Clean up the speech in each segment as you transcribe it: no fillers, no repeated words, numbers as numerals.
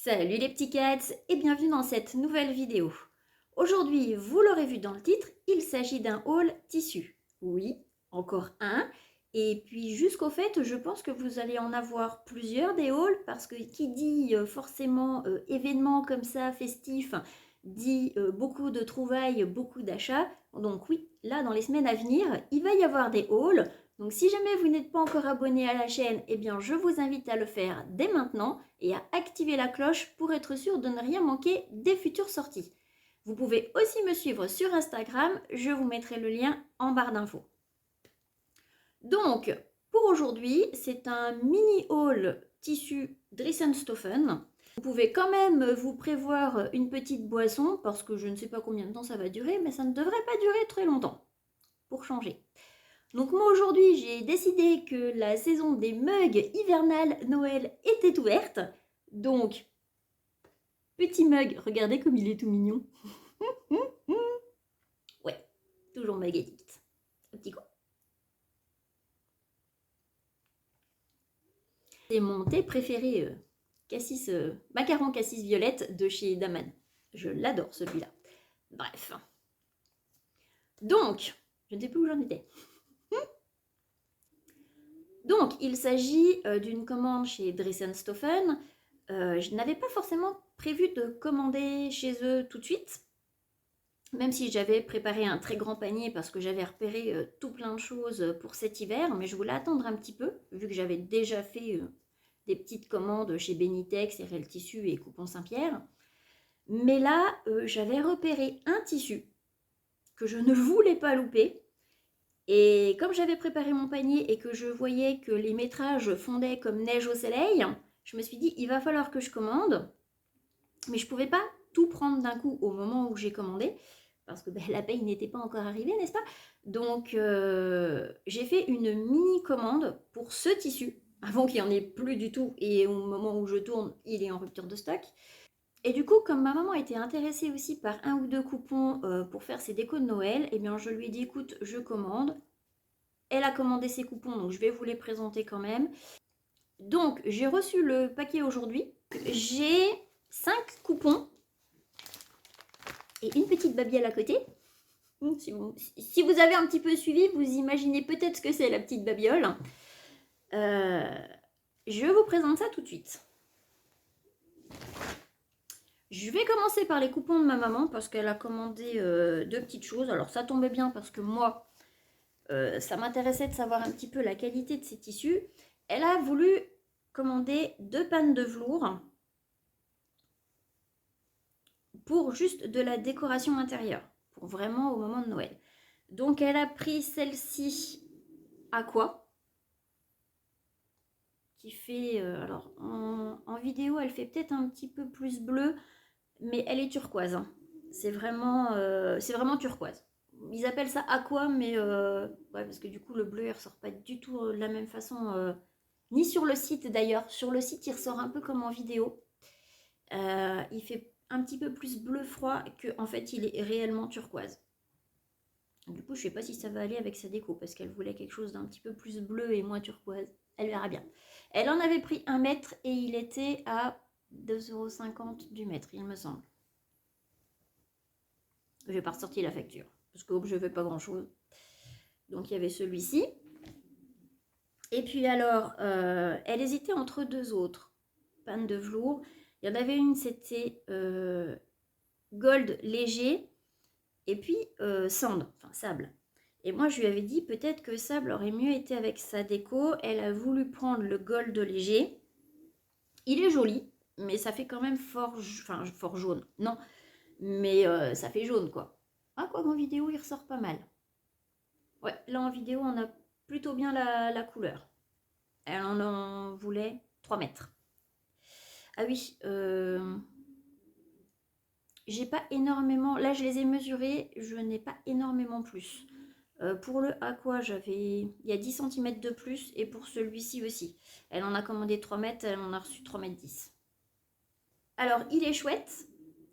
Salut les petits cats et bienvenue dans cette nouvelle vidéo. Aujourd'hui, vous l'aurez vu dans le titre, il s'agit d'un haul tissu. Oui, encore un. Et puis jusqu'au fait, je pense que vous allez en avoir plusieurs des hauls parce que qui dit forcément événement comme ça, festif, dit beaucoup de trouvailles, beaucoup d'achats. Donc oui, là dans les semaines à venir, il va y avoir des hauls. Donc si jamais vous n'êtes pas encore abonné à la chaîne, eh bien je vous invite à le faire dès maintenant et à activer la cloche pour être sûr de ne rien manquer des futures sorties. Vous pouvez aussi me suivre sur Instagram, je vous mettrai le lien en barre d'infos. Donc, pour aujourd'hui, c'est un mini haul tissu Dressenstoffen. Vous pouvez quand même vous prévoir une petite boisson parce que je ne sais pas combien de temps ça va durer, mais ça ne devrait pas durer très longtemps pour changer. Donc moi aujourd'hui, j'ai décidé que la saison des mugs hivernales Noël était ouverte. Donc, petit mug, regardez comme il est tout mignon. Ouais, toujours mug addict. Un petit quoi. C'est mon thé préféré, cassis, macaron cassis violette de chez Daman. Je l'adore celui-là. Bref. Donc, je ne sais plus où j'en étais. Donc, il s'agit d'une commande chez Dressenstoffen. Je n'avais pas forcément prévu de commander chez eux tout de suite, même si j'avais préparé un très grand panier parce que j'avais repéré tout plein de choses pour cet hiver, mais je voulais attendre un petit peu, vu que j'avais déjà fait des petites commandes chez Benitex, RL Tissu et Coupon Saint-Pierre. Mais là, j'avais repéré un tissu que je ne voulais pas louper. Et comme j'avais préparé mon panier et que je voyais que les métrages fondaient comme neige au soleil, je me suis dit, il va falloir que je commande. Mais je ne pouvais pas tout prendre d'un coup au moment où j'ai commandé, parce que la paye n'était pas encore arrivée, n'est-ce pas? Donc, j'ai fait une mini commande pour ce tissu, avant qu'il n'y en ait plus du tout, et au moment où je tourne, il est en rupture de stock. Et du coup, comme ma maman était intéressée aussi par un ou deux coupons pour faire ses décos de Noël, eh bien je lui ai dit, écoute, je commande. Elle a commandé ses coupons, donc je vais vous les présenter quand même. Donc, j'ai reçu le paquet aujourd'hui. J'ai 5 coupons et une petite babiole à côté. Si vous avez un petit peu suivi, vous imaginez peut-être ce que c'est la petite babiole. Je vous présente ça tout de suite. Je vais commencer par les coupons de ma maman parce qu'elle a commandé deux petites choses. Alors ça tombait bien parce que moi, ça m'intéressait de savoir un petit peu la qualité de ces tissus. Elle a voulu commander 2 pannes de velours pour juste de la décoration intérieure, pour vraiment au moment de Noël. Donc elle a pris celle-ci Aqua, qui fait, alors en vidéo elle fait peut-être un petit peu plus bleu, mais elle est turquoise. Hein. C'est vraiment turquoise. Ils appellent ça aqua, mais ouais, parce que du coup le bleu il ressort pas du tout de la même façon, ni sur le site d'ailleurs. Sur le site il ressort un peu comme en vidéo. Il fait un petit peu plus bleu froid que en fait il est réellement turquoise. Du coup, je sais pas si ça va aller avec sa déco parce qu'elle voulait quelque chose d'un petit peu plus bleu et moins turquoise. Elle verra bien. Elle en avait pris 1 mètre et il était à 2,50 € du mètre, il me semble. Je n'ai pas ressorti la facture parce que je ne fais pas grand chose. Donc il y avait celui-ci. Et puis alors, elle hésitait entre deux autres pannes de velours. Il y en avait une, c'était gold léger. Et puis sand, enfin sable. Et moi je lui avais dit peut-être que sable aurait mieux été avec sa déco. Elle a voulu prendre le gold léger. Il est joli, mais ça fait quand même fort jaune. Non, mais ça fait jaune quoi. Ah quoi qu'en vidéo il ressort pas mal. Ouais, là en vidéo on a plutôt bien la couleur. Elle en voulait 3 mètres. Ah oui, j'ai pas énormément, là je les ai mesurés, je n'ai pas énormément plus. Pour le aqua, il y a 10 cm de plus et pour celui-ci aussi. Elle en a commandé 3 mètres, elle en a reçu 3 mètres 10. Alors il est chouette,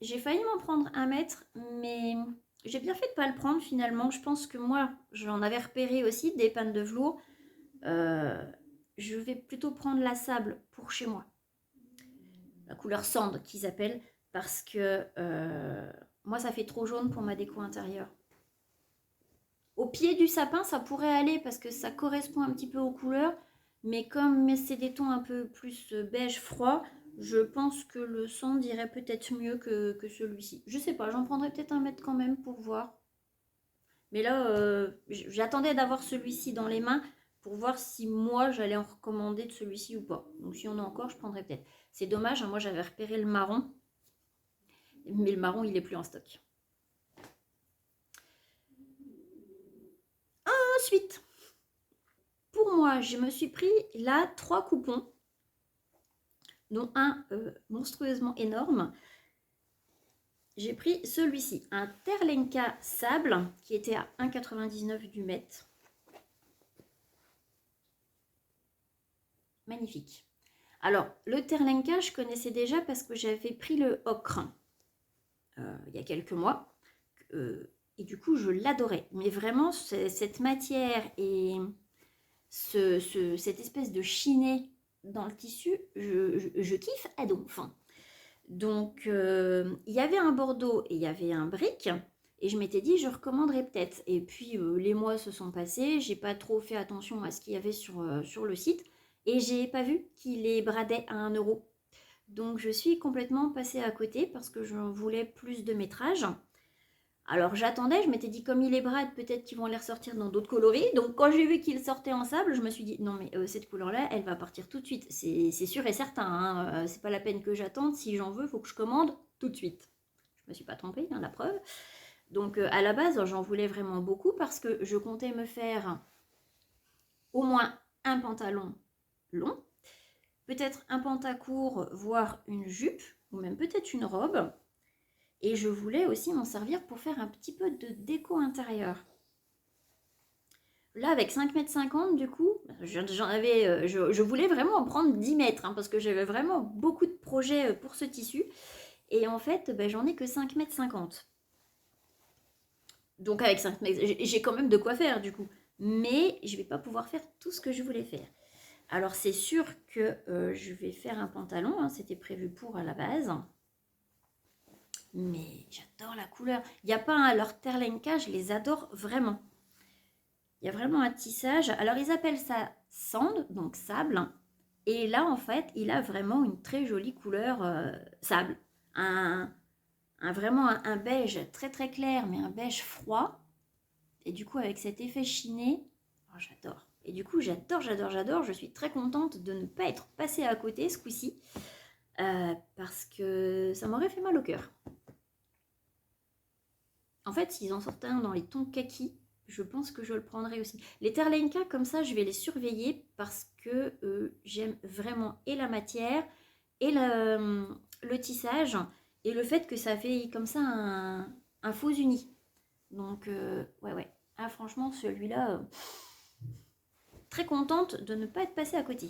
j'ai failli m'en prendre 1 mètre, mais j'ai bien fait de pas le prendre finalement. Je pense que moi, j'en avais repéré aussi des pannes de velours. Je vais plutôt prendre la sable pour chez moi. la couleur sand qu'ils appellent, parce que moi ça fait trop jaune pour ma déco intérieure. Au pied du sapin, ça pourrait aller parce que ça correspond un petit peu aux couleurs, mais comme c'est des tons un peu plus beige froid, je pense que le sand irait peut-être mieux que celui-ci. Je sais pas, j'en prendrais peut-être un mètre quand même pour voir. Mais là, j'attendais d'avoir celui-ci dans les mains pour voir si moi j'allais en recommander de celui-ci ou pas. Donc si on a encore, je prendrais peut-être. C'est dommage, hein, moi j'avais repéré le marron, mais le marron il est plus en stock. Ensuite, pour moi, je me suis pris là 3 coupons, dont un monstrueusement énorme. J'ai pris celui-ci, un Terlenka sable, qui était à 1,99 du mètre. Magnifique. Alors, le Terlenka, je connaissais déjà parce que j'avais pris le ocre il y a quelques mois. Et du coup, je l'adorais. Mais vraiment, cette matière et cette espèce de chiné dans le tissu, je kiffe à donf. Donc, il y avait un bordeaux et il y avait un brick. Et je m'étais dit, je recommanderais peut-être. Et puis, les mois se sont passés. J'ai pas trop fait attention à ce qu'il y avait sur le site. Et j'ai pas vu qu'il les bradait à 1 euro. Donc, je suis complètement passée à côté parce que je voulais plus de métrage. Alors j'attendais, je m'étais dit comme il est brade, peut-être qu'ils vont les ressortir dans d'autres coloris. Donc quand j'ai vu qu'ils sortaient en sable, je me suis dit non mais cette couleur-là, elle va partir tout de suite. C'est sûr et certain, hein. C'est pas la peine que j'attende. Si j'en veux, il faut que je commande tout de suite. Je me suis pas trompée, hein, la preuve. Donc à la base, j'en voulais vraiment beaucoup parce que je comptais me faire au moins un pantalon long, peut-être un pantacourt, voire une jupe, ou même peut-être une robe. Et je voulais aussi m'en servir pour faire un petit peu de déco intérieure. Là, avec 5,50 m, du coup, je voulais vraiment en prendre 10 mètres, hein, parce que j'avais vraiment beaucoup de projets pour ce tissu. Et en fait, j'en ai que 5,50 m. Donc avec 5 mètres, j'ai quand même de quoi faire, du coup. Mais je ne vais pas pouvoir faire tout ce que je voulais faire. Alors c'est sûr que je vais faire un pantalon, hein, c'était prévu pour à la base. Mais j'adore la couleur. Il n'y a pas un leur Terlenka, je les adore vraiment. Il y a vraiment un tissage. Alors ils appellent ça sand, donc sable. Et là en fait, il a vraiment une très jolie couleur sable. Vraiment un beige très très clair, mais un beige froid. Et du coup avec cet effet chiné, oh, j'adore. Et du coup j'adore, j'adore, j'adore. Je suis très contente de ne pas être passée à côté ce coup-ci. Parce que ça m'aurait fait mal au cœur. En fait, s'ils en sortent un dans les tons kaki, je pense que je le prendrai aussi. Les Terlenka, comme ça, je vais les surveiller parce que j'aime vraiment et la matière et le tissage et le fait que ça fait comme ça un faux uni. Donc, ouais. Ah, franchement, celui-là, très contente de ne pas être passée à côté.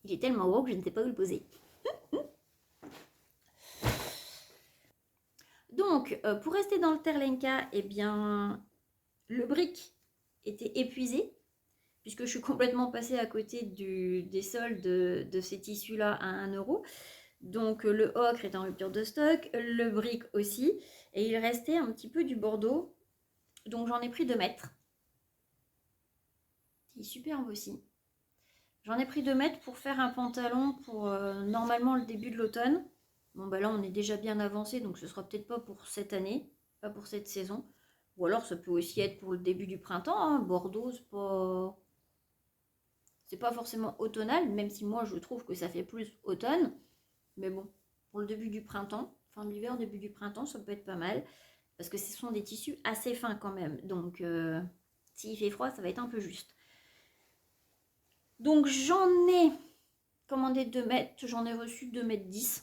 Il est tellement gros que je ne sais pas où le poser. Donc, pour rester dans le Terlenka, eh bien, le brick était épuisé, puisque je suis complètement passée à côté des soldes de ces tissus-là à 1 euro. Donc, le ocre est en rupture de stock, le brick aussi, et il restait un petit peu du bordeaux. Donc, j'en ai pris 2 mètres. Il est superbe aussi. J'en ai pris 2 mètres pour faire un pantalon pour normalement le début de l'automne. Bon, là, on est déjà bien avancé, donc ce sera peut-être pas pour cette année, pas pour cette saison. Ou alors, ça peut aussi être pour le début du printemps, hein. Bordeaux, c'est pas forcément automnal, même si moi, je trouve que ça fait plus automne. Mais bon, pour le début du printemps, fin de l'hiver, début du printemps, ça peut être pas mal. Parce que ce sont des tissus assez fins quand même. Donc, s'il fait froid, ça va être un peu juste. Donc, j'en ai commandé 2 mètres. J'en ai reçu 2,10 mètres.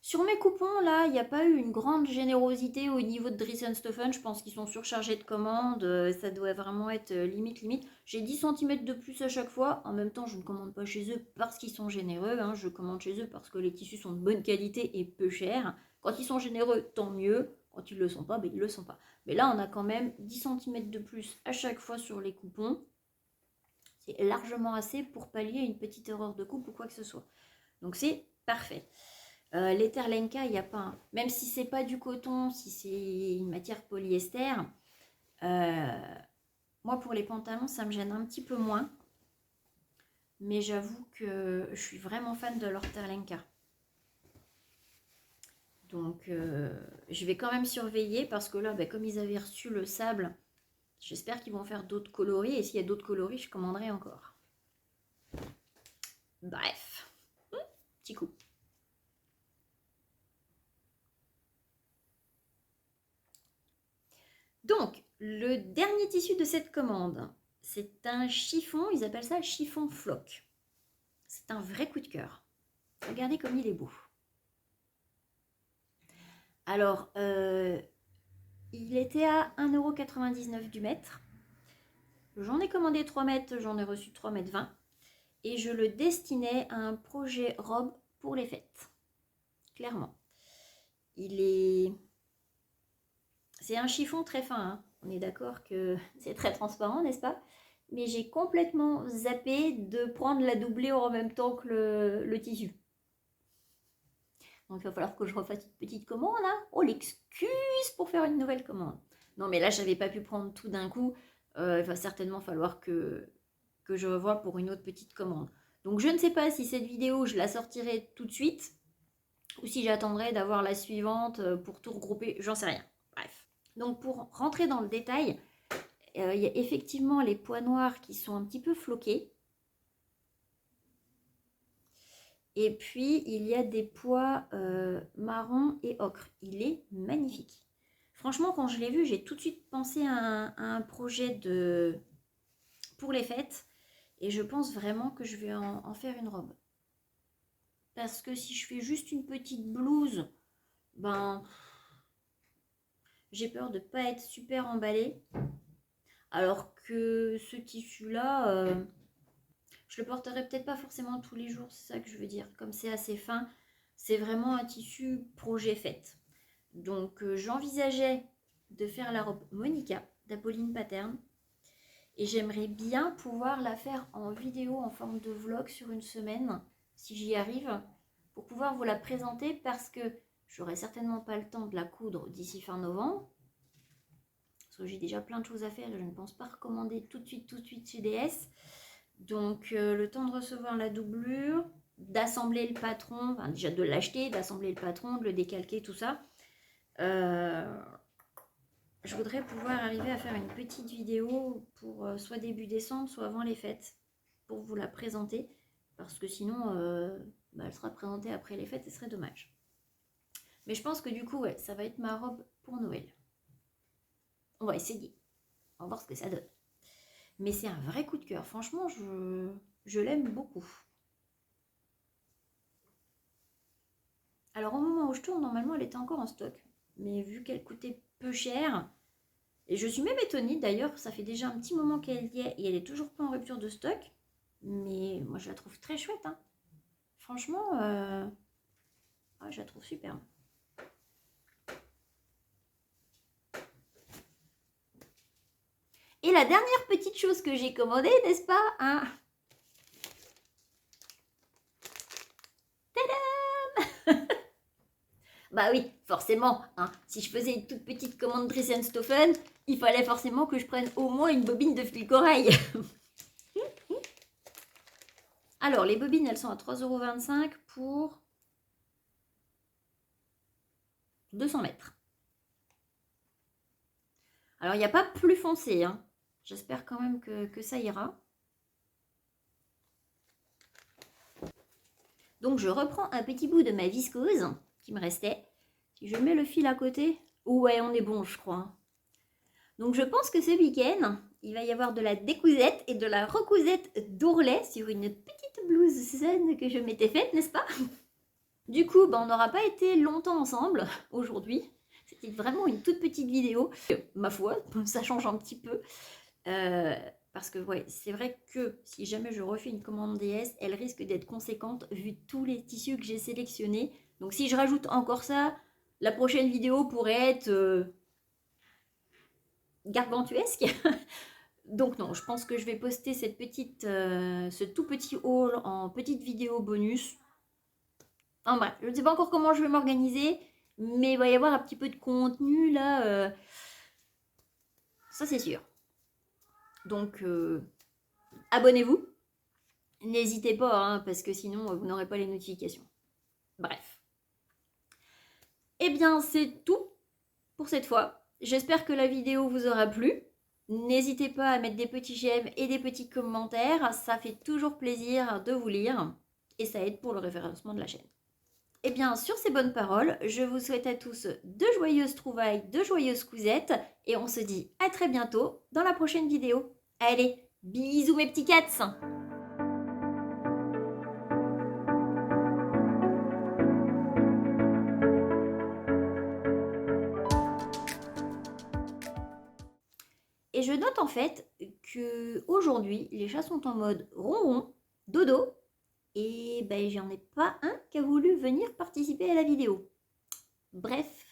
Sur mes coupons, là, il n'y a pas eu une grande générosité au niveau de Dries & Je pense qu'ils sont surchargés de commandes. Ça doit vraiment être limite. J'ai 10 cm de plus à chaque fois. En même temps, je ne commande pas chez eux parce qu'ils sont généreux, hein. Je commande chez eux parce que les tissus sont de bonne qualité et peu chers. Quand ils sont généreux, tant mieux. Quand ils ne le sont pas, ils ne le sont pas. Mais là, on a quand même 10 cm de plus à chaque fois sur les coupons. C'est largement assez pour pallier une petite erreur de coupe ou quoi que ce soit. Donc c'est parfait. Les Terlenka, il n'y a pas un... Même si c'est pas du coton, si c'est une matière polyester, moi pour les pantalons, ça me gêne un petit peu moins. Mais j'avoue que je suis vraiment fan de leur Terlenka. Donc je vais quand même surveiller parce que là, comme ils avaient reçu le sable, j'espère qu'ils vont faire d'autres coloris. Et s'il y a d'autres coloris, je commanderai encore. Bref, petit coup. Donc, le dernier tissu de cette commande, c'est un chiffon, ils appellent ça chiffon floc. C'est un vrai coup de cœur. Regardez comme il est beau. Alors, il était à 1,99 € du mètre. J'en ai commandé 3 mètres, j'en ai reçu 3,20 m. Et je le destinais à un projet robe pour les fêtes. Clairement. C'est un chiffon très fin, hein. On est d'accord que c'est très transparent, n'est-ce pas? Mais j'ai complètement zappé de prendre la doublure en même temps que le tissu. Donc il va falloir que je refasse une petite commande, hein. Oh, l'excuse pour faire une nouvelle commande. Non, mais là, je n'avais pas pu prendre tout d'un coup. Il va certainement falloir que je revoie pour une autre petite commande. Donc je ne sais pas si cette vidéo, je la sortirai tout de suite ou si j'attendrai d'avoir la suivante pour tout regrouper, j'en sais rien. Bref. Donc pour rentrer dans le détail, il y a effectivement les pois noirs qui sont un petit peu floqués. Et puis il y a des pois marron et ocre. Il est magnifique. Franchement, quand je l'ai vu, j'ai tout de suite pensé à un projet pour les fêtes. Et je pense vraiment que je vais en faire une robe. Parce que si je fais juste une petite blouse, j'ai peur de ne pas être super emballée. Alors que ce tissu-là, je le porterai peut-être pas forcément tous les jours, c'est ça que je veux dire. Comme c'est assez fin, c'est vraiment un tissu projet fête. Donc j'envisageais de faire la robe Monica d'Apolline Pattern. Et j'aimerais bien pouvoir la faire en vidéo, en forme de vlog sur une semaine, si j'y arrive, pour pouvoir vous la présenter parce que j'aurai certainement pas le temps de la coudre d'ici fin novembre. Parce que j'ai déjà plein de choses à faire et je ne pense pas recommander tout de suite chez DS. Donc le temps de recevoir la doublure, d'assembler le patron, enfin déjà de l'acheter, d'assembler le patron, de le décalquer, tout ça. Je voudrais pouvoir arriver à faire une petite vidéo pour soit début décembre, soit avant les fêtes, pour vous la présenter, parce que sinon, elle sera présentée après les fêtes et ce serait dommage. Mais je pense que du coup, ouais, ça va être ma robe pour Noël. On va essayer. On va voir ce que ça donne. Mais c'est un vrai coup de cœur. Franchement, je l'aime beaucoup. Alors au moment où je tourne, normalement, elle était encore en stock. Mais vu qu'elle coûtait peu cher, et je suis même étonnée d'ailleurs, ça fait déjà un petit moment qu'elle y est et elle est toujours pas en rupture de stock. Mais moi je la trouve très chouette, hein. Franchement, je la trouve superbe. Et la dernière petite chose que j'ai commandée, n'est-ce pas, hein? Tadam! Bah oui, forcément, hein. Si je faisais une toute petite commande Dress & Stophen, il fallait forcément que je prenne au moins une bobine de fil corail. Alors, les bobines, elles sont à 3,25 € pour 200 mètres. Alors, il n'y a pas plus foncé, hein. J'espère quand même que ça ira. Donc, je reprends un petit bout de ma viscose qui me restait. Si je mets le fil à côté, ouais, on est bon, je crois. Donc, je pense que ce week-end, il va y avoir de la décousette et de la recousette d'ourlet sur une petite blouse saine que je m'étais faite, n'est-ce pas? Du coup, on n'aura pas été longtemps ensemble aujourd'hui. C'était vraiment une toute petite vidéo. Ma foi, ça change un petit peu. Parce que ouais, c'est vrai que si jamais je refais une commande DS, elle risque d'être conséquente vu tous les tissus que j'ai sélectionnés. Donc si je rajoute encore ça, la prochaine vidéo pourrait être gargantuesque. Donc non, je pense que je vais poster ce tout petit haul en petite vidéo bonus. En bref, je ne sais pas encore comment je vais m'organiser, mais il va y avoir un petit peu de contenu là, ça c'est sûr. Donc abonnez-vous, n'hésitez pas, hein, parce que sinon vous n'aurez pas les notifications. Bref. Eh bien c'est tout pour cette fois. J'espère que la vidéo vous aura plu. N'hésitez pas à mettre des petits j'aime et des petits commentaires, ça fait toujours plaisir de vous lire et ça aide pour le référencement de la chaîne. Et bien, sur ces bonnes paroles, je vous souhaite à tous de joyeuses trouvailles, de joyeuses cousettes, et on se dit à très bientôt dans la prochaine vidéo. Allez, bisous mes petits cats! Et je note en fait que aujourd'hui, les chats sont en mode ronron, dodo, et ben j'en ai pas un qui a voulu venir participer à la vidéo. Bref,